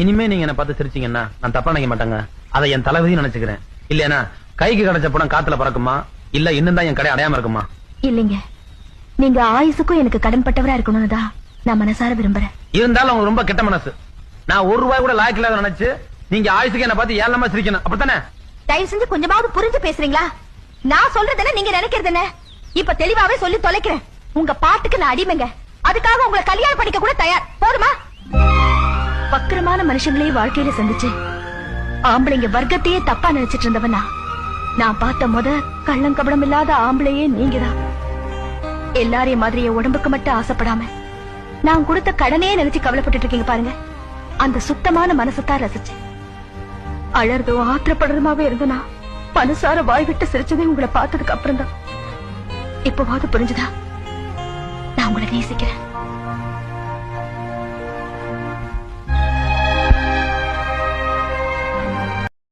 இனிமே நீங்க என்ன பார்த்து சிரிச்சீங்கன்னா நான் தப்பா நினைக்க மாட்டாங்க. அதை என் தலைவிதி நினைச்சுக்கிறேன். இல்லையா கைக்கு கிடைச்ச படம் காத்துல பறக்குமா, இல்ல இன்னும் தான் என் கடை அடையாம இருக்குமா? இல்லைங்க, நீங்க ஆயுசுக்கும் எனக்கு கடன் பட்டவரா இருக்கணும்னு தான் நான் மனசார விரும்புறேன். இருந்தாலும் அவங்க ரொம்ப கெட்ட மனசு. நான் ₹1 கூட லாய்க்கு இல்லாத நினைச்சு நீங்க ஆயுசுக்கு என்ன பார்த்து ஏழமா சிரிக்கணும், அப்படித்தானே? தயவு செஞ்சு கொஞ்சமாவது புரிஞ்சு பேசுறீங்களா? நான் சொல்றதுன்னு நீங்க நினைக்கிறது என்ன? இப்ப தெளிவாவே சொல்லி தொலைக்கிறேன். உங்க பாட்டுக்கு நான் அடிமைங்க. அதுக்காக உங்களை கல்யாணம் பண்ணிக்க கூட தயார். போதுமா? வக்கரமான மனுஷங்களையே வாழ்க்கையில சந்திச்சு ஆம்பளைங்க வர்க்கத்தையே தப்பா நினைச்சிட்டு இருந்தவனா நான் பார்த்த கள்ளம் கபடம் இல்லாத ஆம்பளையே நீங்கதான். எல்லாரையும் மாதிரி என் உடம்புக்கு மட்டும் ஆசைப்படாம நான் கொடுத்த கடனே நினைச்சு கவலைப்பட்டு இருக்கீங்க பாருங்க. அந்த சுத்தமான மனசத்தான் ரசிச்சேன். அழறதோ ஆத்திரப்படுறதுமாவே இருந்தனா மனசார வாய் விட்டு சிரிச்சதே உங்களை பார்த்ததுக்கு அப்புறம் தான். இப்பவாவது புரிஞ்சுதா நான் உங்களை நேசிக்கிறேன்.